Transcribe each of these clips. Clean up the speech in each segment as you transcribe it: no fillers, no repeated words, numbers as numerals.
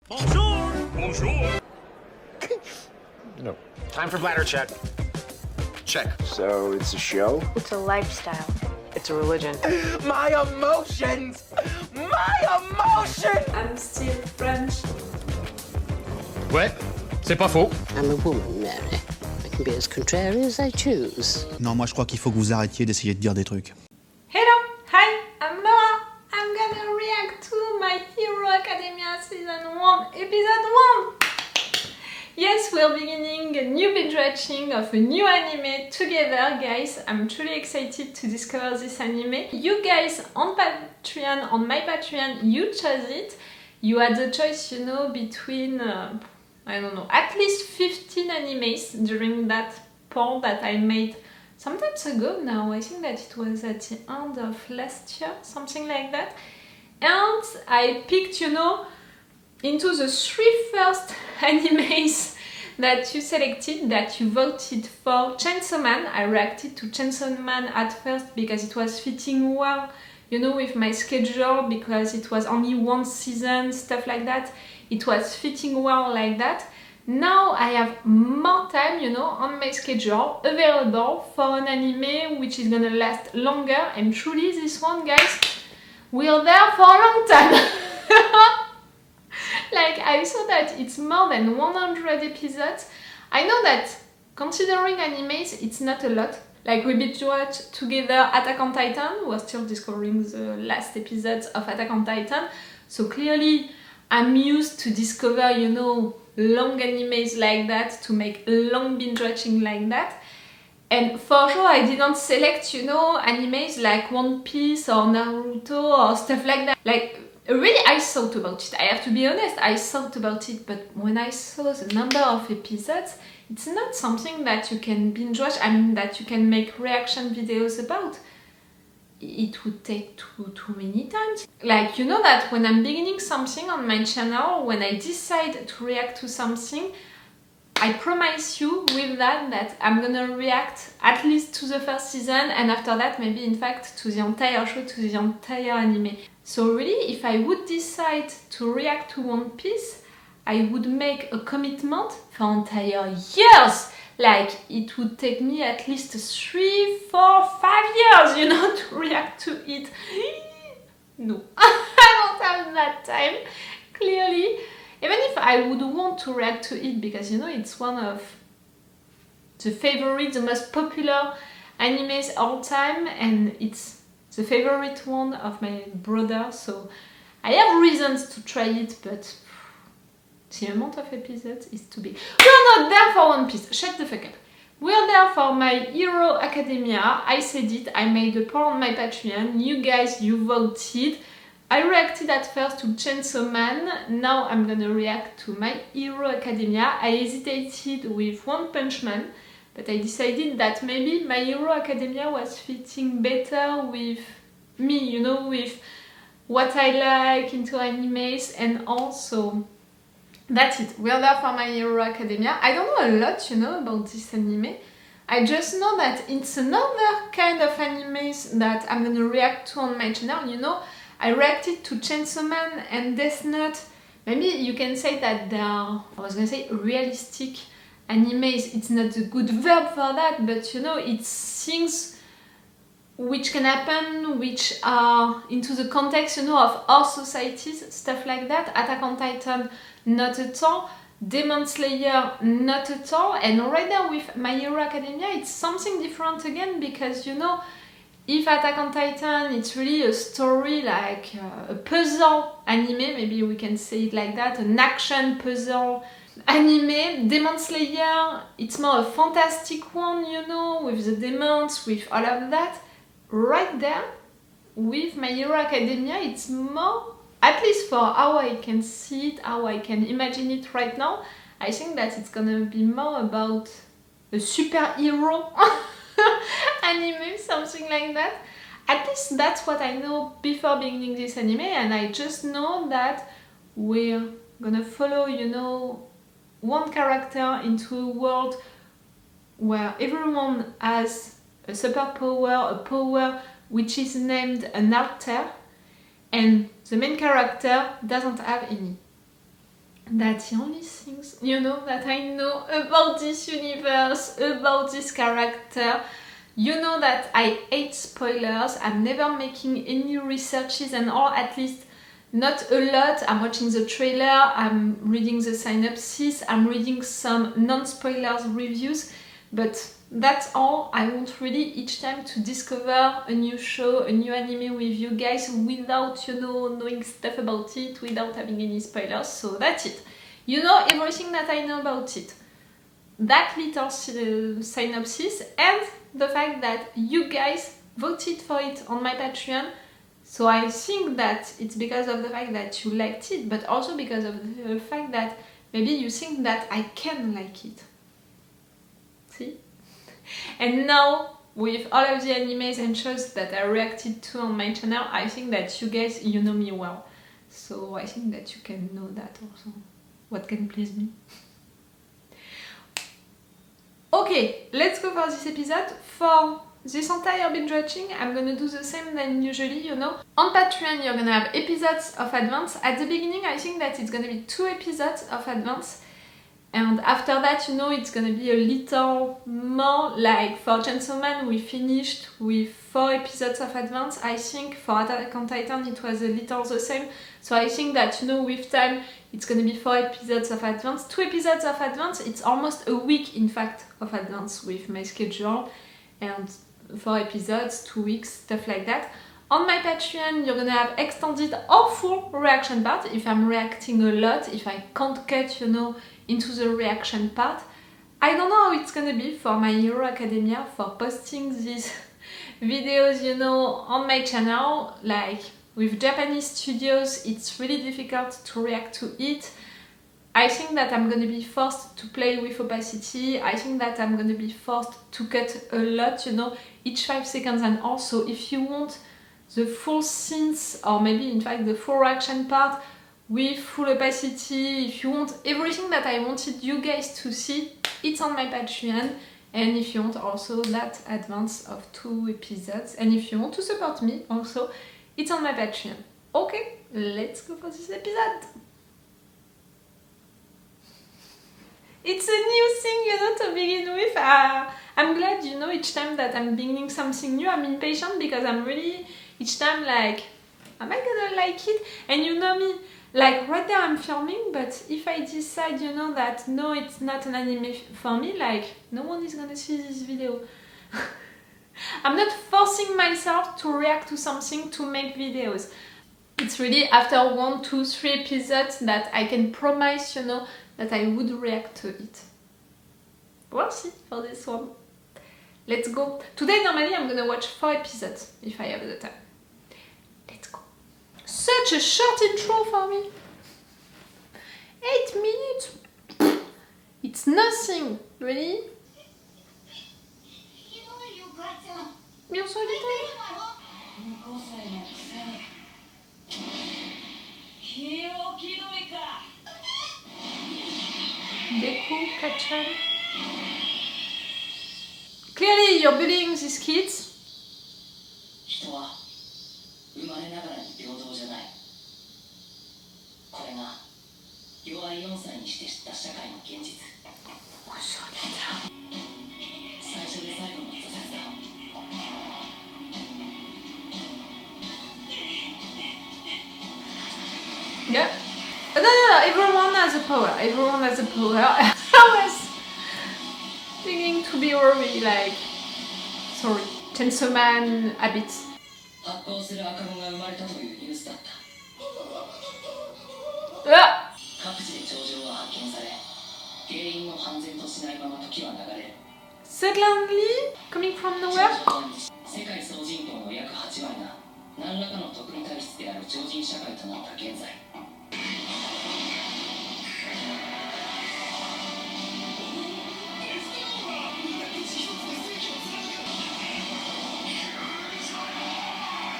Bonjour! Bonjour! No. Time for bladder check. Check. So it's a show? It's a lifestyle. It's a religion. My emotions! My emotions! I'm still French. Ouais, c'est pas faux. I'm a woman, Mary. I can be as contrary as I choose. Non, moi je crois qu'il faut que vous arrêtiez d'essayer de dire des trucs. Hello, hi, I'm Laura. I'm gonna react to My Hero Academia Season 1, Episode 1. Yes, we're beginning a new binge watching of a new anime together, guys. I'm truly excited to discover this anime. You guys on Patreon, on my Patreon, you chose it. You had the choice, you know, between, I don't know, at least 15 animes during that poll that I made some time ago now. I think that it was at the end of last year, something like that. And I picked, you know, into the three first animes that you selected, that you voted for. Chainsaw Man. I reacted to Chainsaw Man at first because it was fitting well, you know, with my schedule, because it was only one season, stuff like that. It was fitting well like that. Now I have more time, you know, on my schedule available for an anime which is gonna last longer, and truly this one, guys, we're there for a long time. Like, I saw that it's more than 100 episodes. I know that considering animes, it's not a lot. Like, we binge watch together Attack on Titan. We're still discovering the last episodes of Attack on Titan. So clearly, I'm used to discover, you know, long animes like that, to make long binge watching like that. And for sure, I didn't select, you know, animes like One Piece or Naruto or stuff like that. Like, really, I thought about it. I have to be honest, I thought about it, but when I saw the number of episodes, it's not something that you can binge watch, I mean, that you can make reaction videos about. It would take too many times. Like, you know that when I'm beginning something on my channel, when I decide to react to something, I promise you with that I'm gonna react at least to the first season, and after that maybe in fact to the entire show, to the entire anime. So really, if I would decide to react to One Piece, I would make a commitment for entire years. Like, it would take me at least 3, 4, 5 years, you know, to react to it. No, I don't have that time, clearly. Even if I would want to react to it, because, you know, it's one of the favorite, the most popular animes all time, and it's the favorite one of my brother, so I have reasons to try it, but the amount of episodes is too big. We're not there for One Piece, shut the fuck up. We're there for My Hero Academia. I said it, I made a poll on my Patreon, you guys, you voted. I reacted at first to Chainsaw Man, now I'm gonna react to My Hero Academia. I hesitated with One Punch Man, but I decided that maybe My Hero Academia was fitting better with me, you know, with what I like into animes, and also that's it. We're there for My Hero Academia. I don't know a lot, you know, about this anime. I just know that it's another kind of animes that I'm gonna react to on my channel, you know. I reacted to Chainsaw Man and Death Note. Maybe you can say that they are, I was gonna say, realistic animes. It's not a good verb for that, but you know, it's things which can happen, which are into the context, you know, of our societies, stuff like that. Attack on Titan, not at all. Demon Slayer, not at all. And right now with My Hero Academia, it's something different again, because, you know, if Attack on Titan, it's really a story, like a puzzle anime, maybe we can say it like that, an action puzzle anime. Demon Slayer, it's more a fantastic one, you know, with the demons, with all of that. Right there, with My Hero Academia, it's more, at least for how I can see it, how I can imagine it right now, I think that it's gonna be more about a superhero anime, something like that. At least that's what I know before beginning this anime, and I just know that we're gonna follow, you know, one character into a world where everyone has a superpower, a power which is named an alter, and the main character doesn't have any. That's the only things, you know, that I know about this universe, about this character. You know that I hate spoilers. I'm never making any researches and or at least not a lot. I'm watching the trailer, I'm reading the synopsis, I'm reading some non-spoilers reviews, but that's all. I want really each time to discover a new show, a new anime with you guys without, you know, knowing stuff about it, without having any spoilers. So that's it. You know everything that I know about it. That little synopsis and the fact that you guys voted for it on my Patreon. So I think that it's because of the fact that you liked it, but also because of the fact that maybe you think that I can like it. See? And now, with all of the animes and shows that I reacted to on my channel, I think that you guys, you know me well. So I think that you can know that also. What can please me. Okay, let's go for this episode. For this entire binge watching, I'm gonna do the same than usually, you know. On Patreon, you're gonna have episodes of advance. At the beginning, I think that it's gonna be 2 episodes of advance. And after that, you know, it's gonna be a little more like for Chainsaw Man, we finished with 4 episodes of advance. I think for Attack on Titan, it was a little the same. So I think that, you know, with time, it's gonna be 4 episodes of advance. 2 episodes of advance, it's almost a week, in fact, of advance with my schedule. And 4 episodes, 2 weeks, stuff like that. On my Patreon, you're gonna have extended or full reaction part. If I'm reacting a lot, if I can't cut, you know, into the reaction part. I don't know how it's gonna be for My Hero Academia, for posting these videos, you know, on my channel. Like, with Japanese studios, it's really difficult to react to it. I think that I'm gonna be forced to play with opacity. I think that I'm gonna be forced to cut a lot, you know, each 5 seconds. And also, if you want the full scenes, or maybe in fact the full reaction part with full opacity, if you want everything that I wanted you guys to see, it's on my Patreon. And if you want also that advance of 2 episodes, and if you want to support me also, it's on my Patreon. Okay, let's go for this episode. It's a new thing, you know, to begin with. I'm glad, you know, each time that I'm beginning something new, I'm impatient because I'm really, each time like, am I gonna like it? And you know me, like right now I'm filming, but if I decide, you know, that no, it's not an anime for me, like, no one is gonna see this video. I'm not forcing myself to react to something to make videos. It's really after 1, 2, 3 episodes that I can promise, you know, that I would react to it. We'll see for this one. Let's go. Today, normally, I'm gonna watch 4 episodes, if I have the time. Let's go. Such a short intro for me. 8 minutes. It's nothing. Really? You're so little. Deku, Kachan. Clearly, you're bullying these kids. Yeah. No, everyone has a power. Everyone has a power. I was beginning to be worried, like, sorry, Chainsaw Man a bit. Ah! Suddenly, coming from nowhere.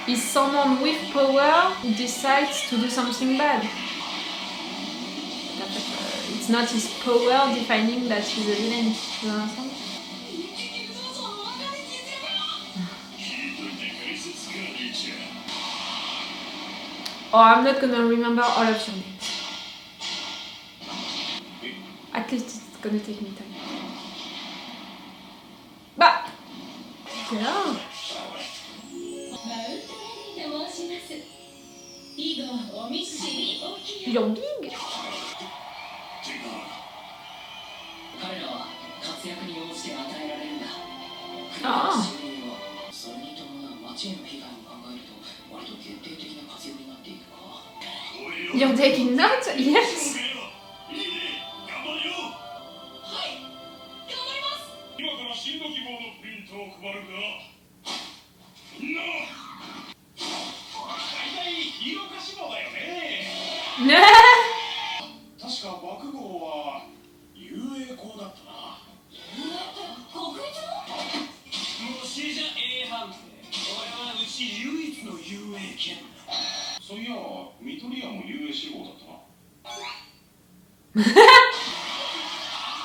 Is someone with power who decides to do something bad. It's not his power defining that he's a villain. You understand? Oh, I'm not gonna remember all of your names. At least it's gonna take me time. Bah! Yeah. You're big. Ah. You're taking notes? Yes.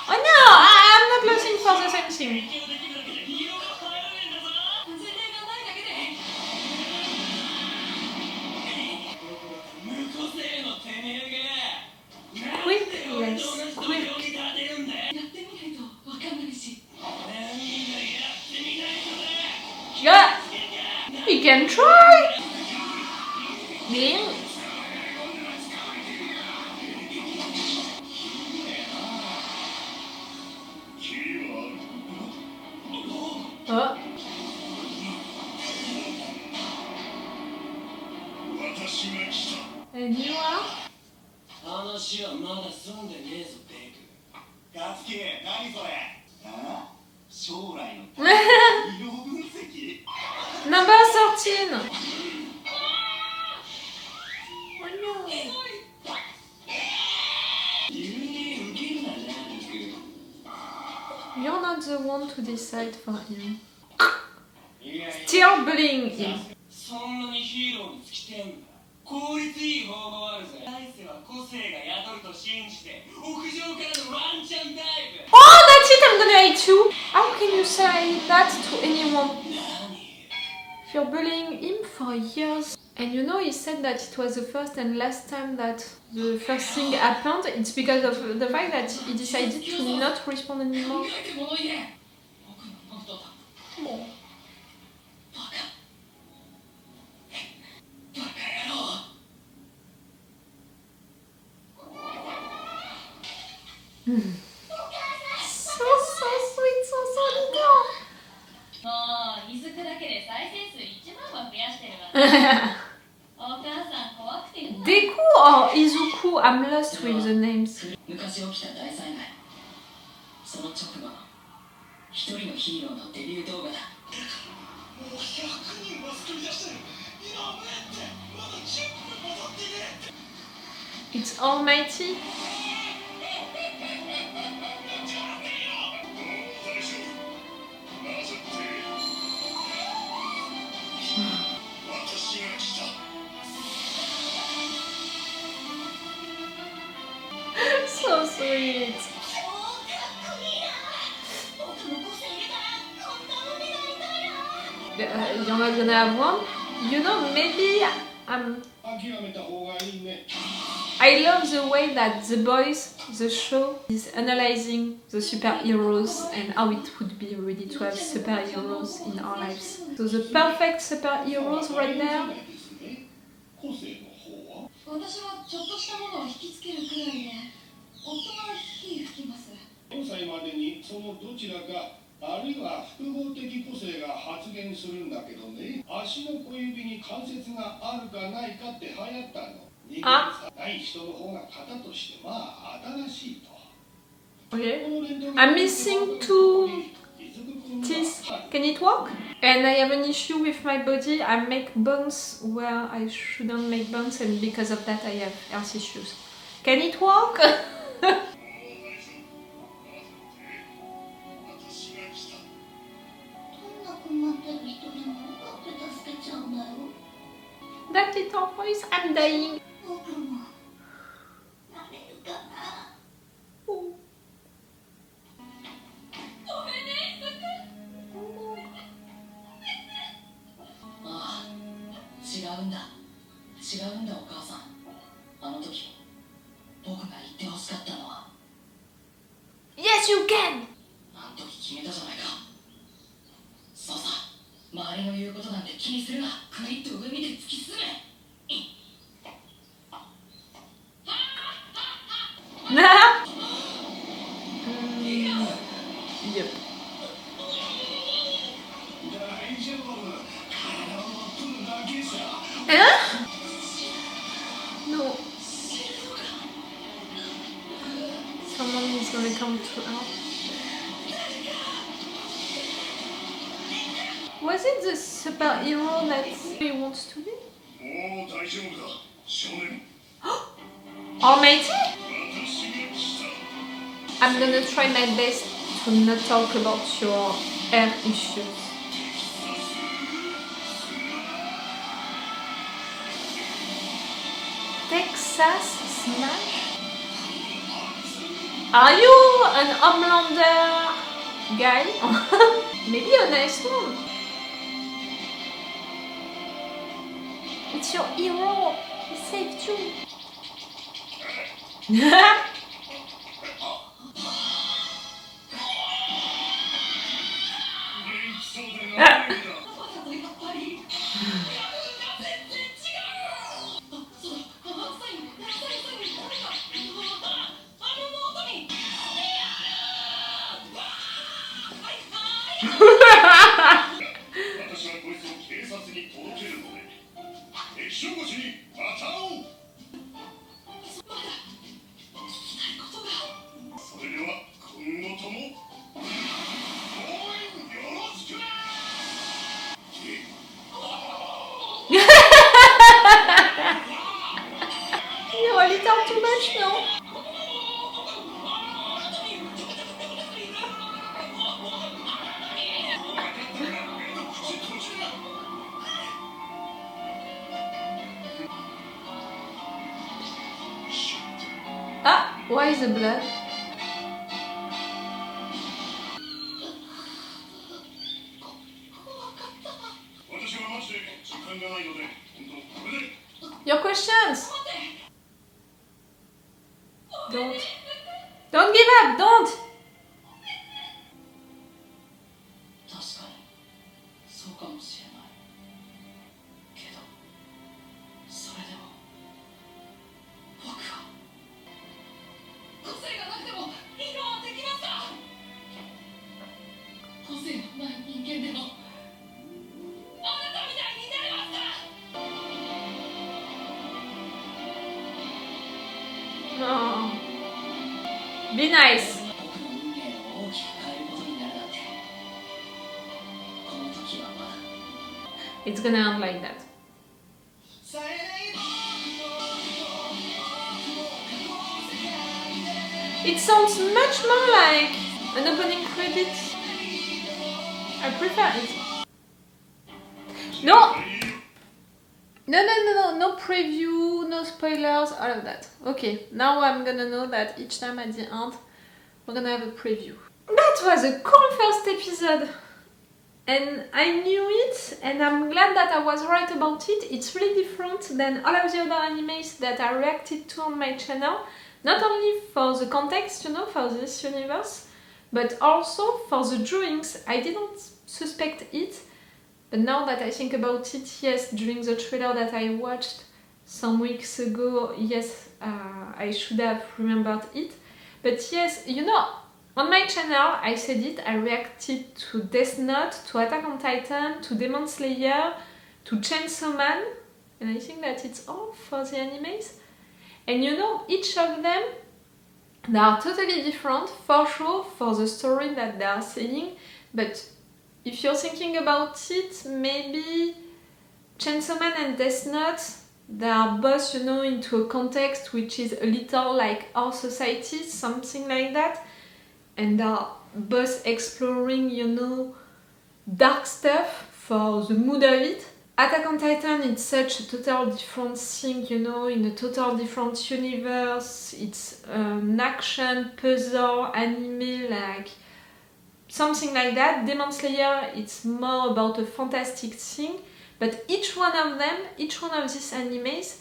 Oh no, I'm not losing for the same thing. Quick, yes, quick. Yeah, you can try. Yeah. Oh. And you are? Number 13. Oh no. You're not the one to decide for him. Still bullying him. Oh, that's it, I'm gonna hate you! How can you say that to anyone? If you're bullying him for years. And you know, he said that it was the first and last time that the first thing happened. It's because of the fact that he decided to not respond anymore. Oh. So sweet, so little. Deku or Izuku? I'm lost with the names. It's Almighty. So sweet. You're not gonna have one? You know, maybe I love the way that The Boys, the show, is analyzing the superheroes and how it would be really to have superheroes in our lives. So the perfect superheroes right there. 私はちょっとしたものを引きつけるくらいで、夫は火吹きます。4歳までにそのどちらか、あるいは複合的個性が発現するんだけどね、足の小指に関節があるかないかって流行ったの。人間ない人の方が型としてまあ新しいと。Okay. I'm missing 2 teeth. Can it work? And I have an issue with my body. I make bones where I shouldn't make bones, and because of that I have health issues. Can it work? That little voice, I'm dying. Oh. Yes, you can! あん時決めたじゃないか。そうさ、周りの言うことなんて気にするな。クリッと上見て突き進め。Yep. Huh? No. Someone is gonna come to help. Was it the superhero that he wants to be? もう大丈夫だ、少年。 Almighty? 私が来た。 I'm gonna try my best to not talk about your hair issues. Texas Smash? Are you an Homelander guy? Maybe a nice one. It's your hero. He saved you. You're a little too much, no? Ah, why is the blood? Your questions! Don't give up, don't! 確かにそうかもしれないけどそれでも僕は個性がなくてもヒーローはできますか個性のない人間でもあなたみたいになれますか No. Be nice. 僕の運命を大きく変えることになるなんてこの時はまだ It's gonna end like that. It sounds much more like an opening credit. I prefer it. No! No preview, no spoilers, all of that. Okay, now I'm gonna know that each time at the end, we're gonna have a preview. That was a cool first episode. And I knew it, and I'm glad that I was right about it. It's really different than all of the other animes that I reacted to on my channel. Not only for the context, you know, for this universe, but also for the drawings. I didn't suspect it, but now that I think about it, yes, during the trailer that I watched some weeks ago, yes, I should have remembered it. But yes, you know, on my channel, I said it, I reacted to Death Note, to Attack on Titan, to Demon Slayer, to Chainsaw Man, and I think that it's all for the animes. And you know, each of them, they are totally different, for sure, for the story that they are saying, but if you're thinking about it, maybe Chainsaw Man and Death Note, they are both, you know, into a context which is a little like our society, something like that. And they are both exploring, you know, dark stuff for the mood of it. Attack on Titan, it's such a total different thing, you know, in a total different universe. It's an action, puzzle, anime, like something like that. Demon Slayer, it's more about a fantastic thing. But each one of them, each one of these animes,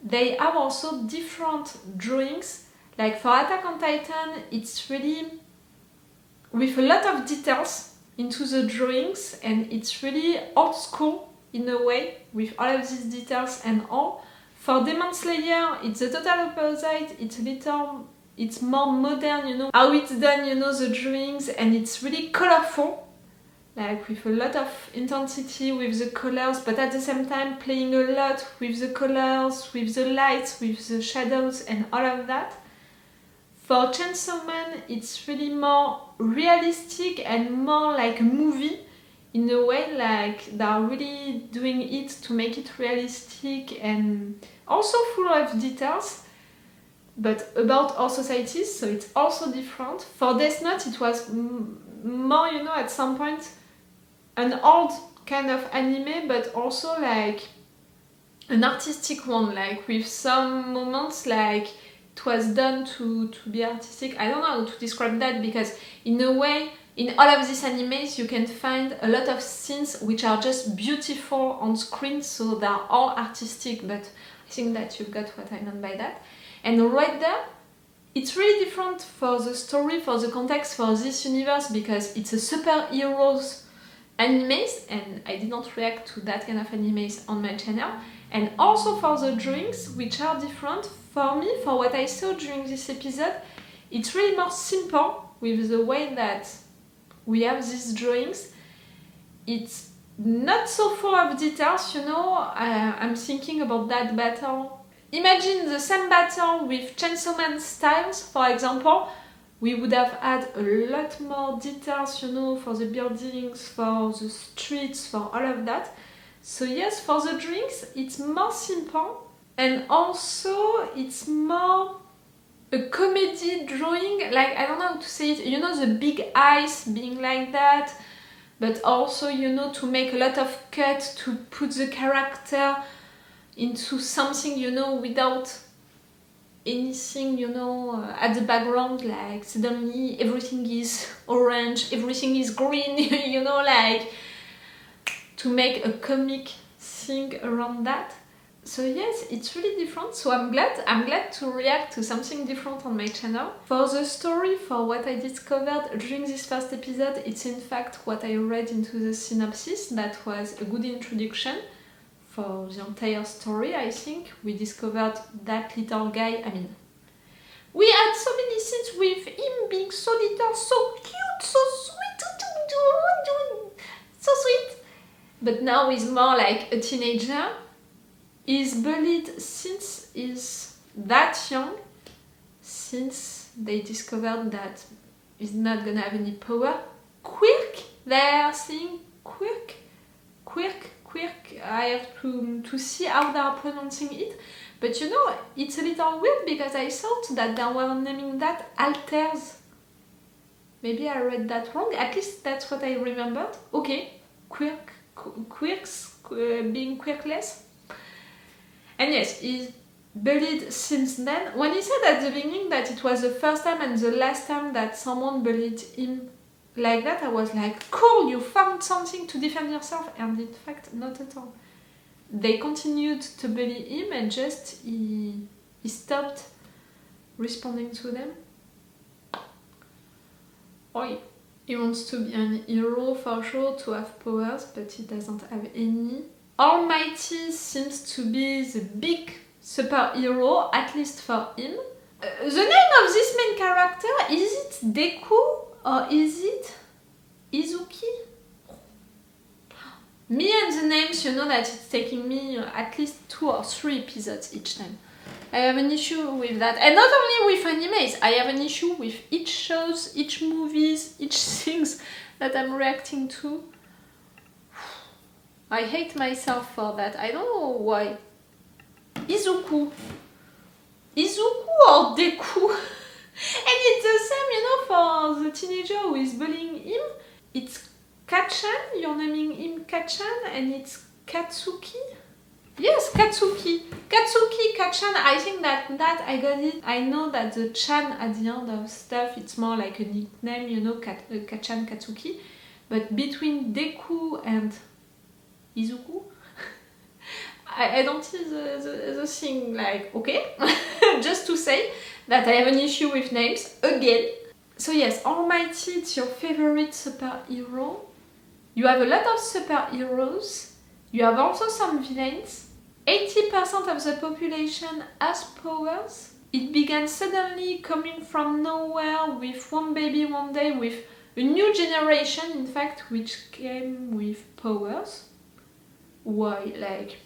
they have also different drawings. Like for Attack on Titan, it's really with a lot of details into the drawings, and it's really old school in a way with all of these details and all. For Demon Slayer, it's the total opposite. It's more modern, you know, how it's done, you know, the drawings, and it's really colorful, like with a lot of intensity with the colors, but at the same time playing a lot with the colors, with the lights, with the shadows and all of that. For Chainsaw Man, it's really more realistic and more like a movie in a way, like they're really doing it to make it realistic and also full of details, but about our societies, so it's also different. For Death Note, it was more, you know, at some point an old kind of anime, but also like an artistic one, like with some moments like it was done to be artistic. I don't know how to describe that, because in a way, in all of these animes, you can find a lot of scenes which are just beautiful on screen, so they're all artistic, but I think that you've got what I mean by that. And right there, it's really different for the story, for the context, for this universe, because it's a superheroes animes, and I did not react to that kind of animes on my channel. And also for the drawings, which are different. For me, for what I saw during this episode, it's really more simple with the way that we have these drawings. It's not so full of details, you know. I'm thinking about that battle. Imagine the same battle with Chainsaw Man styles, for example. We would have had a lot more details, you know, for the buildings, for the streets, for all of that. So yes, for the drawings, it's more simple. And also, it's more a comedy drawing, like, I don't know how to say it, you know, the big eyes being like that, but also, you know, to make a lot of cuts to put the character into something, you know, without anything, you know, at the background, like suddenly everything is orange, everything is green, you know, like to make a comic thing around that. So yes, it's really different, so I'm glad to react to something different on my channel. For the story, for what I discovered during this first episode, it's in fact what I read into the synopsis. That was a good introduction for the entire story, I think. We discovered that little guy, I mean, we had so many scenes with him being so little, so cute, so sweet, so sweet. But now he's more like a teenager. He's bullied since he's that young, since they discovered that he's not gonna have any power. Quirk, they're saying quirk. I have to see how they are pronouncing it. But you know, it's a little weird because I thought that they were naming that alters. Maybe I read that wrong, at least that's what I remembered. Okay, quirks, being quirkless. And yes, he's bullied since then. When he said at the beginning that it was the first time and the last time that someone bullied him like that, I was like, cool, you found something to defend yourself. And in fact, not at all. They continued to bully him, and just he stopped responding to them. Oi. He wants to be an hero for sure, to have powers, but he doesn't have any. Almighty seems to be the big superhero, at least for him. The name of this main character, is it Deku or is it Izuki? Me and the names, you know that it's taking me at least 2 or 3 episodes each time. I have an issue with that. And not only with animes, I have an issue with each shows, each movies, each things that I'm reacting to. I hate myself for that. I don't know why. Izuku or Deku? And it's the same, you know, for the teenager who is bullying him. It's Kachan, you're naming him Kachan, and it's Katsuki? Yes, Katsuki, Kachan, I think that I got it. I know that the Chan at the end of stuff, it's more like a nickname, you know, Kachan, Katsuki. But between Deku and Izuku, I don't see the thing, like, okay, just to say that I have an issue with names again. So yes, Almighty, it's your favorite superhero. You have a lot of superheroes. You have also some villains. 80% of the population has powers. It began suddenly coming from nowhere with one baby one day, with a new generation, in fact, which came with powers. Why, like,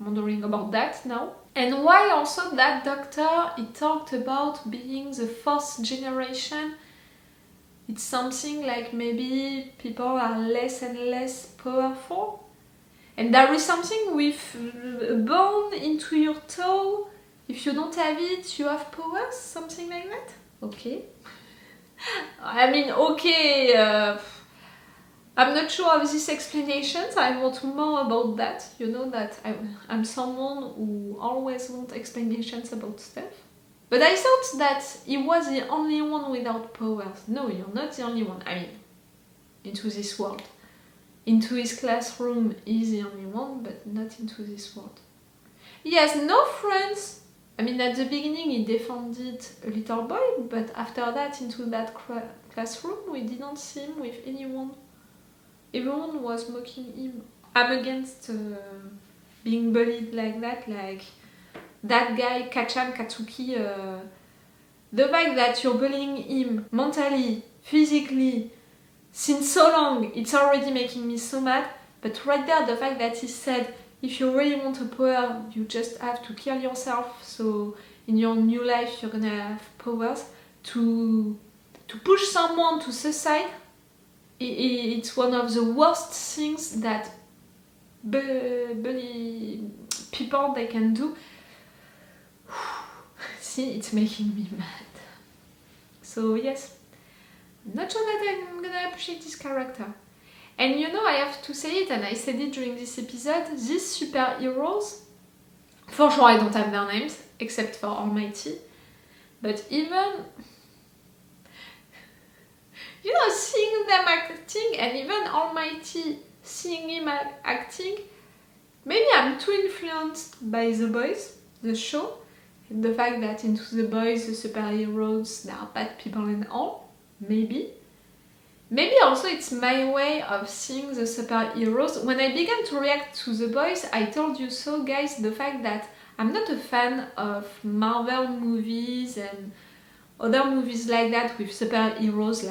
wondering about that now. And why also that doctor, he talked about being the fourth generation. It's something like maybe people are less and less powerful. And there is something with a bone into your toe. If you don't have it, you have powers, something like that. Okay. I mean, okay, I'm not sure of these explanations. I want more about that. You know that I'm someone who always wants explanations about stuff. But I thought that he was the only one without powers. No, you're not the only one. I mean, into this world. Into his classroom, he's the only one, but not into this world. He has no friends. I mean, at the beginning he defended a little boy, but after that, into that classroom, we didn't see him with anyone. Everyone was mocking him. I'm against being bullied like that, like that guy, Kachan Katsuki. The fact that you're bullying him mentally, physically, since so long, it's already making me so mad. But right there, the fact that he said, if you really want a power, you just have to kill yourself. So in your new life, you're gonna have powers to push someone to suicide. It's one of the worst things that bully people they can do. See, it's making me mad. So yes, I'm not sure that I'm gonna appreciate this character. And you know, I have to say it, and I said it during this episode, these superheroes, for sure I don't have their names, except for Almighty, but even, you know, seeing them acting, and even Almighty seeing him acting, maybe I'm too influenced by The Boys, the show, and the fact that into The Boys, the superheroes, they are bad people and all, maybe. Maybe also it's my way of seeing the superheroes. When I began to react to The Boys, I told you so, guys, the fact that I'm not a fan of Marvel movies and other movies like that with superheroes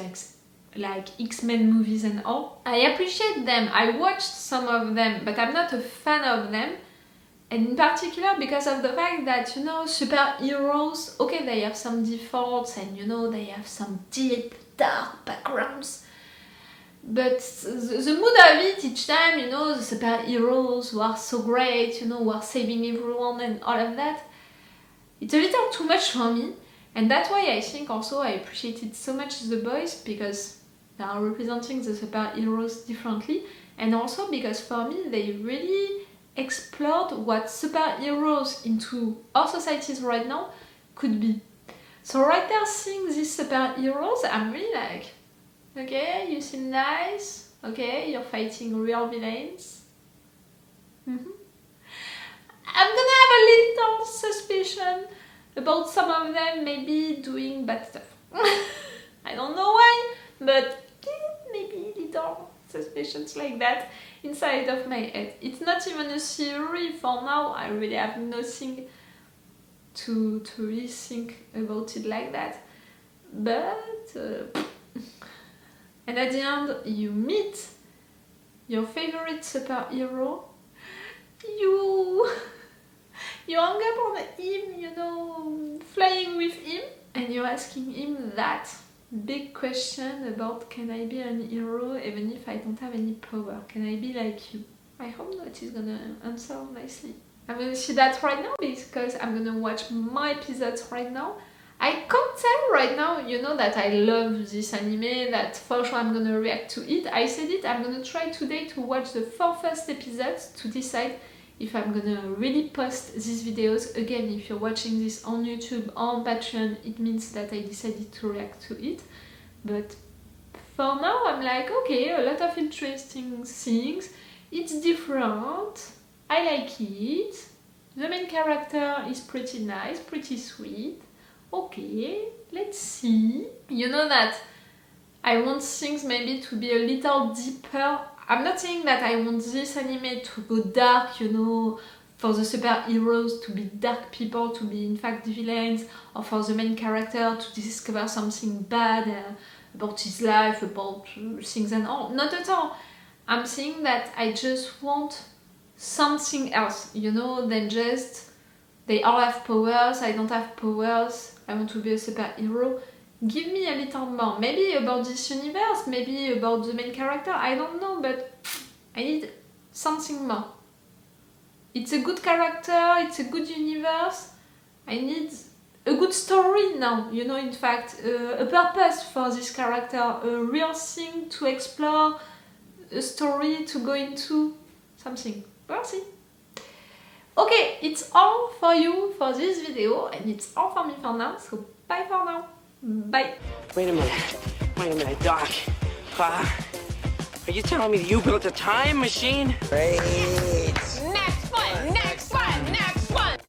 like X-Men movies and all. I appreciate them, I watched some of them, but I'm not a fan of them. And in particular because of the fact that, you know, superheroes, okay, they have some defaults and, you know, they have some deep, dark backgrounds. But the mood of it each time, you know, the superheroes who are so great, you know, who are saving everyone and all of that, it's a little too much for me. And that's why I think also I appreciated so much The Boys, because they are representing the superheroes differently. And also because for me, they really explored what superheroes into our societies right now could be. So right there, seeing these superheroes, I'm really like, okay, you seem nice, okay, you're fighting real villains. I'm gonna have a little suspicion about some of them maybe doing bad stuff. I don't know why, but maybe little suspicions like that inside of my head. It's not even a theory for now, I really have nothing to really think about it like that. But and at the end you meet your favorite superhero, you hang up on him, you know, flying with him, and you're asking him that big question about, can I be an hero even if I don't have any power? Can I be like you? I hope that he's gonna answer nicely. I'm gonna see that right now because I'm gonna watch more episodes right now. I can't tell right now, you know, that I love this anime, that for sure I'm gonna react to it. I said it, I'm gonna try today to watch the 4 first episodes to decide if I'm gonna really post these videos. Again, if you're watching this on YouTube or on Patreon, it means that I decided to react to it. But for now, I'm like, okay, a lot of interesting things. It's different. I like it. The main character is pretty nice, pretty sweet. Okay, let's see. You know that I want things maybe to be a little deeper. I'm not saying that I want this anime to go dark, you know, for the superheroes to be dark people, to be in fact villains, or for the main character to discover something bad about his life, about things and all. Not at all. I'm saying that I just want something else, you know, than just they all have powers, I don't have powers, I want to be a superhero. Give me a little more, maybe about this universe, maybe about the main character, I don't know, but I need something more. It's a good character, it's a good universe, I need a good story now, you know, in fact, a purpose for this character, a real thing to explore, a story to go into, something. We'll see. Okay, it's all for you for this video, and it's all for me for now, so bye for now. Bye. Wait a minute, Doc. Are you telling me that you built a time machine? Hey.